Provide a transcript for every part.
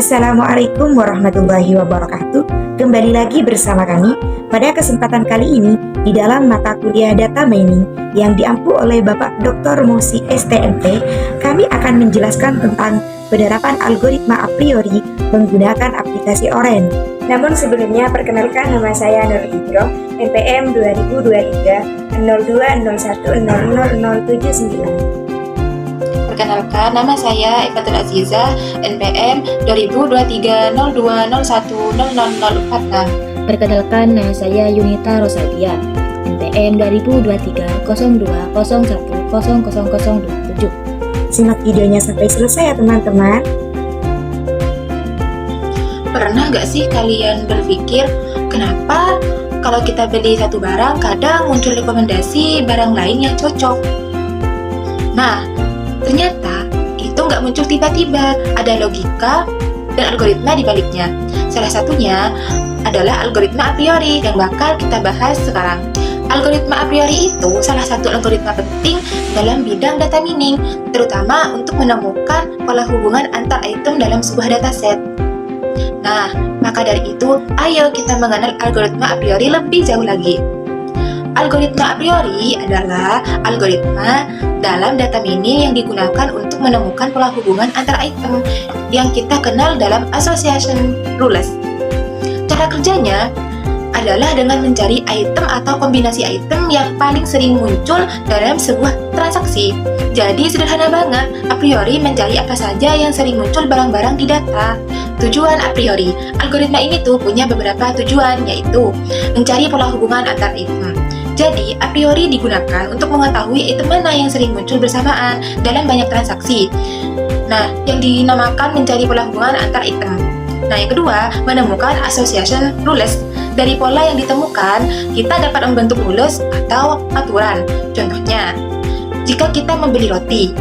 Assalamualaikum warahmatullahi wabarakatuh. Kembali lagi bersama kami pada kesempatan kali ini di dalam mata kuliah Data Mining yang diampu oleh Bapak Dr. Mosi STMT. Kami akan menjelaskan tentang penerapan algoritma a priori menggunakan aplikasi Oren. Namun sebelumnya perkenalkan, nama saya Nur Hidro, NPM 2023 0201000079. Perkenalkan, nama saya Ifatul Aziza, NPM 2023-0201-0004. Perkenalkan, nama saya Yunita Rosadia, NPM 2023-0201-000027. Simak videonya sampai selesai ya teman-teman. Pernah nggak sih kalian berpikir, kenapa kalau kita beli satu barang, kadang muncul rekomendasi barang lain yang cocok? Nah, ternyata itu nggak muncul tiba-tiba, ada logika dan algoritma di baliknya. Salah satunya adalah algoritma a priori yang bakal kita bahas sekarang. Algoritma a priori itu salah satu algoritma penting dalam bidang data mining, terutama untuk menemukan pola hubungan antar item dalam sebuah dataset. Nah, maka dari itu, ayo kita mengenal algoritma a priori lebih jauh lagi. Algoritma a priori adalah algoritma dalam data mining yang digunakan untuk menemukan pola hubungan antar item yang kita kenal dalam association rules. Cara kerjanya adalah dengan mencari item atau kombinasi item yang paling sering muncul dalam sebuah transaksi. Jadi sederhana banget, a priori mencari apa saja yang sering muncul barang-barang di data. Tujuan a priori, algoritma ini tuh punya beberapa tujuan, yaitu mencari pola hubungan antar item. Jadi, a priori digunakan untuk mengetahui item mana yang sering muncul bersamaan dalam banyak transaksi. Nah, yang dinamakan mencari pola hubungan antar item. Nah, yang kedua, menemukan association rules. Dari pola yang ditemukan, kita dapat membentuk rules atau aturan. Contohnya, jika kita membeli roti,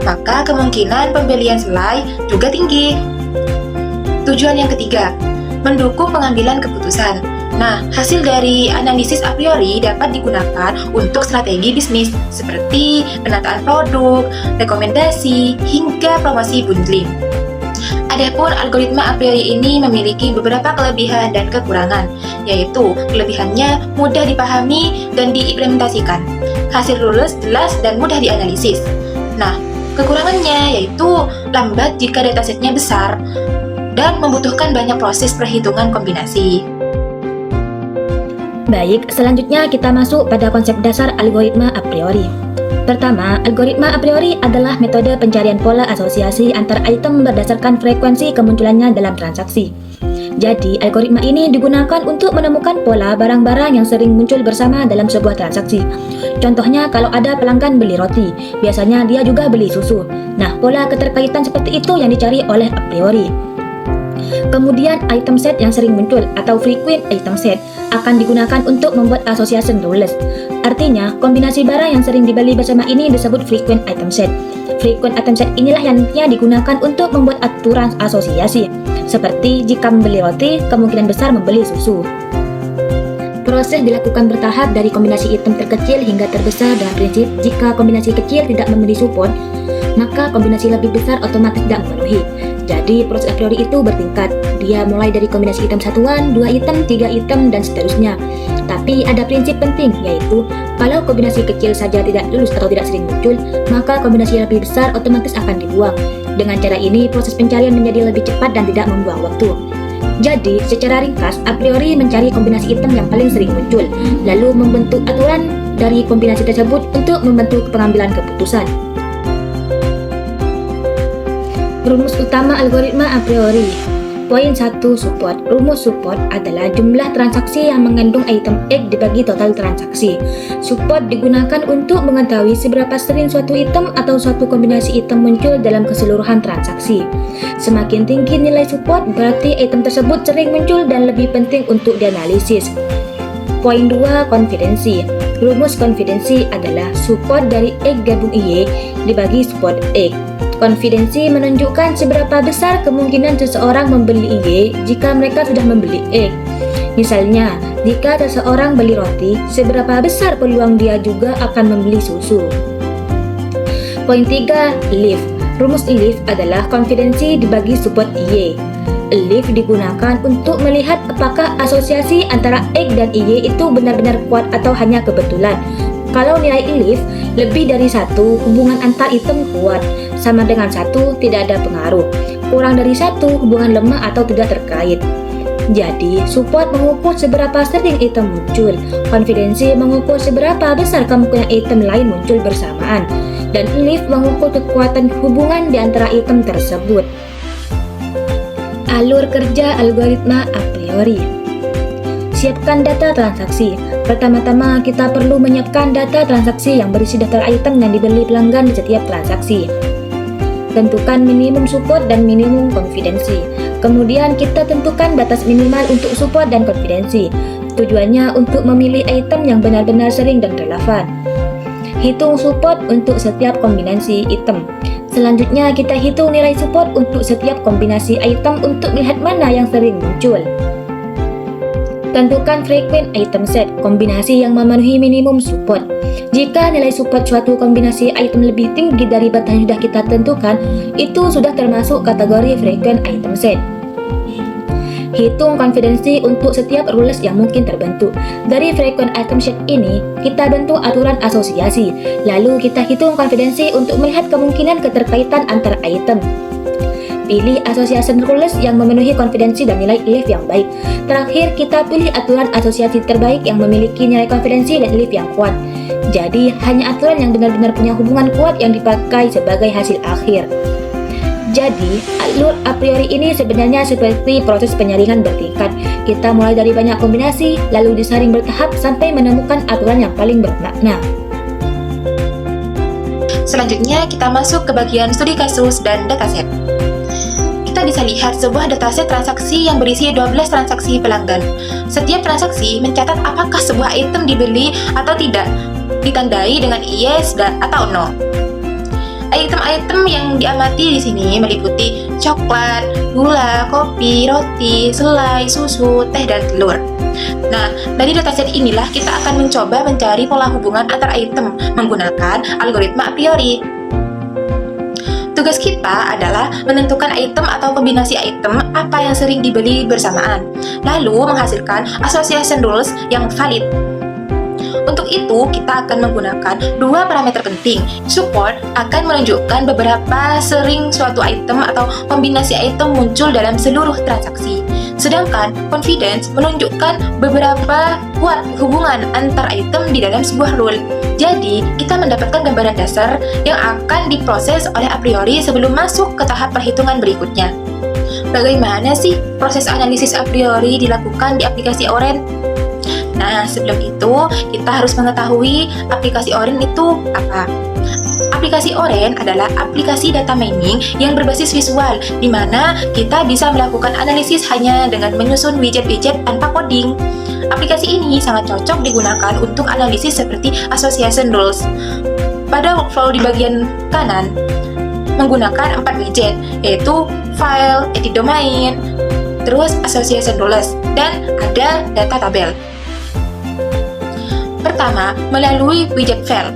maka kemungkinan pembelian selai juga tinggi. Tujuan yang ketiga, mendukung pengambilan keputusan. Nah, hasil dari analisis a priori dapat digunakan untuk strategi bisnis seperti penataan produk, rekomendasi, hingga promosi bundling. Adapun algoritma a priori ini memiliki beberapa kelebihan dan kekurangan, yaitu kelebihannya mudah dipahami dan diimplementasikan. Hasil rules jelas dan mudah dianalisis. Nah, kekurangannya yaitu lambat jika datasetnya besar dan membutuhkan banyak proses perhitungan kombinasi. Baik, selanjutnya kita masuk pada konsep dasar algoritma a priori. Pertama, algoritma a priori adalah metode pencarian pola asosiasi antar item berdasarkan frekuensi kemunculannya dalam transaksi. Jadi, algoritma ini digunakan untuk menemukan pola barang-barang yang sering muncul bersama dalam sebuah transaksi. Contohnya, kalau ada pelanggan beli roti, biasanya dia juga beli susu. Nah, pola keterkaitan seperti itu yang dicari oleh a priori. Kemudian, item set yang sering muncul atau frequent item set akan digunakan untuk membuat association rules. Artinya, kombinasi barang yang sering dibeli bersama ini disebut frequent item set. Frequent item set inilah yang nantinya digunakan untuk membuat aturan asosiasi. Seperti jika membeli roti, kemungkinan besar membeli susu. Proses dilakukan bertahap dari kombinasi item terkecil hingga terbesar dengan prinsip jika kombinasi kecil tidak memenuhi support, maka kombinasi lebih besar otomatis tidak memenuhi. Jadi proses a priori itu bertingkat. Dia mulai dari kombinasi item satuan, 2 item, 3 item, dan seterusnya. Tapi ada prinsip penting, yaitu kalau kombinasi kecil saja tidak lulus atau tidak sering muncul, maka kombinasi yang lebih besar otomatis akan dibuang. Dengan cara ini, proses pencarian menjadi lebih cepat dan tidak membuang waktu. Jadi, secara ringkas, a priori mencari kombinasi item yang paling sering muncul, lalu membentuk aturan dari kombinasi tersebut untuk membentuk pengambilan keputusan. Rumus utama algoritma a priori. Poin 1, support. Rumus support adalah jumlah transaksi yang mengandung item X dibagi total transaksi. Support digunakan untuk mengetahui seberapa sering suatu item atau suatu kombinasi item muncul dalam keseluruhan transaksi. Semakin tinggi nilai support, berarti item tersebut sering muncul dan lebih penting untuk dianalisis. Poin 2, konfidensi. Rumus konfidensi adalah support dari X gabung Y dibagi support X. Konfidensi menunjukkan seberapa besar kemungkinan seseorang membeli Y jika mereka sudah membeli X. Misalnya, jika seseorang beli roti, seberapa besar peluang dia juga akan membeli susu. Poin 3, leaf. Rumus leaf adalah konfidensi dibagi support Y. Leaf digunakan untuk melihat apakah asosiasi antara X dan Y itu benar-benar kuat atau hanya kebetulan. Kalau nilai leaf lebih dari 1, hubungan antar item kuat. Sama dengan 1, tidak ada pengaruh. Kurang dari 1, hubungan lemah atau tidak terkait. Jadi, support mengukur seberapa sering item muncul. Konfidensi mengukur seberapa besar kemungkinan item lain muncul bersamaan. Dan leaf mengukur kekuatan hubungan di antara item tersebut. Alur kerja algoritma a priori. Siapkan data transaksi. Pertama-tama kita perlu menyiapkan data transaksi yang berisi daftar item yang dibeli pelanggan di setiap transaksi. Tentukan minimum support dan minimum konfidensi. Kemudian kita tentukan batas minimal untuk support dan konfidensi. Tujuannya untuk memilih item yang benar-benar sering dan relevan. Hitung support untuk setiap kombinasi item. Selanjutnya kita hitung nilai support untuk setiap kombinasi item untuk melihat mana yang sering muncul. Tentukan frequent item set, kombinasi yang memenuhi minimum support. Jika nilai support suatu kombinasi item lebih tinggi dari batas yang sudah kita tentukan, itu sudah termasuk kategori frequent item set. Hitung konfidensi untuk setiap rules yang mungkin terbentuk. Dari frequent item set ini, kita bentuk aturan asosiasi. Lalu kita hitung konfidensi untuk melihat kemungkinan keterkaitan antar item. Pilih association rules yang memenuhi konfidensi dan nilai leaf yang baik. Terakhir, kita pilih aturan asosiasi terbaik yang memiliki nilai konfidensi dan leaf yang kuat. Jadi, hanya aturan yang benar-benar punya hubungan kuat yang dipakai sebagai hasil akhir. Jadi, alur a priori ini sebenarnya seperti proses penyaringan bertingkat. Kita mulai dari banyak kombinasi, lalu disaring bertahap sampai menemukan aturan yang paling bermakna. Selanjutnya, kita masuk ke bagian studi kasus dan dataset. Kita bisa lihat sebuah dataset transaksi yang berisi 12 transaksi pelanggan. Setiap transaksi mencatat apakah sebuah item dibeli atau tidak, ditandai dengan yes atau no. Item-item yang diamati di sini meliputi coklat, gula, kopi, roti, selai, susu, teh, dan telur. Nah, dari dataset inilah kita akan mencoba mencari pola hubungan antar item menggunakan algoritma a priori. Tugas kita adalah menentukan item atau kombinasi item apa yang sering dibeli bersamaan, lalu menghasilkan association rules yang valid. Untuk itu, kita akan menggunakan dua parameter penting. Support akan menunjukkan beberapa sering suatu item atau kombinasi item muncul dalam seluruh transaksi. Sedangkan confidence menunjukkan beberapa kuat hubungan antar item di dalam sebuah rule. Jadi, kita mendapatkan gambaran dasar yang akan diproses oleh a priori sebelum masuk ke tahap perhitungan berikutnya. Bagaimana sih proses analisis a priori dilakukan di aplikasi Oren? Nah, sebelum itu, kita harus mengetahui aplikasi Oren itu apa. Aplikasi Oren adalah aplikasi data mining yang berbasis visual, di mana kita bisa melakukan analisis hanya dengan menyusun widget-widget tanpa coding. Aplikasi ini sangat cocok digunakan untuk analisis seperti association rules. Pada workflow di bagian kanan, menggunakan 4 widget, yaitu file, edit domain, terus association rules, dan ada data tabel. Pertama, melalui widget file.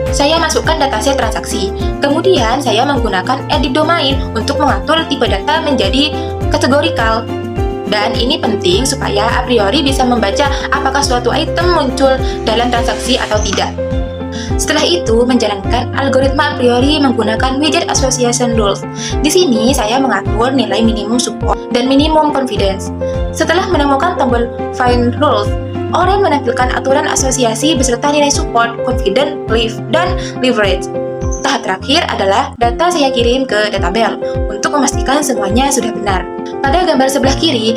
Saya masukkan dataset transaksi. Kemudian, saya menggunakan edit domain untuk mengatur tipe data menjadi kategorikal. Dan ini penting supaya a priori bisa membaca apakah suatu item muncul dalam transaksi atau tidak. Setelah itu, menjalankan algoritma a priori menggunakan widget association rules. Di sini, saya mengatur nilai minimum support dan minimum confidence. Setelah menemukan tombol find rules, Oren menampilkan aturan asosiasi beserta nilai support, confident, leaf, dan leverage. Tahap terakhir adalah data saya kirim ke databel untuk memastikan semuanya sudah benar. Pada gambar sebelah kiri,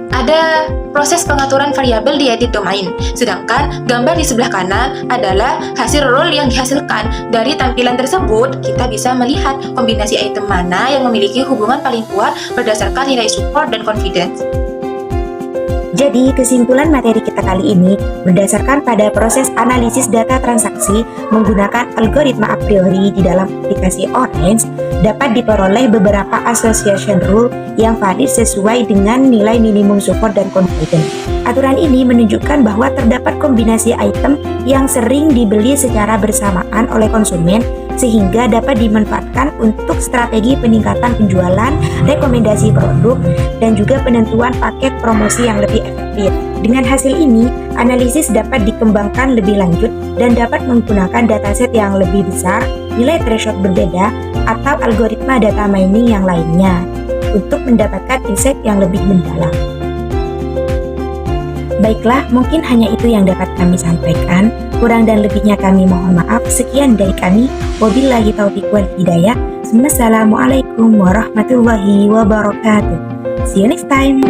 ada proses pengaturan variabel di edit domain, sedangkan gambar di sebelah kanan adalah hasil rule yang dihasilkan. Dari tampilan tersebut, kita bisa melihat kombinasi item mana yang memiliki hubungan paling kuat berdasarkan nilai support dan confidence. Jadi, kesimpulan materi kita kali ini berdasarkan pada proses analisis data transaksi menggunakan algoritma a priori di dalam aplikasi Orange dapat diperoleh beberapa association rule yang valid sesuai dengan nilai minimum support dan confidence. Aturan ini menunjukkan bahwa terdapat kombinasi item yang sering dibeli secara bersamaan oleh konsumen sehingga dapat dimanfaatkan untuk strategi peningkatan penjualan, rekomendasi produk, dan juga penentuan paket promosi yang lebih efektif. Dengan hasil ini, analisis dapat dikembangkan lebih lanjut dan dapat menggunakan dataset yang lebih besar, nilai threshold berbeda, atau algoritma data mining yang lainnya untuk mendapatkan insight yang lebih mendalam. Baiklah, mungkin hanya itu yang dapat kami sampaikan. Kurang dan lebihnya kami mohon maaf. Sekian dari kami. Wabillahi taufiq wal hidayah. Wassalamualaikum warahmatullahi wabarakatuh. See you next time.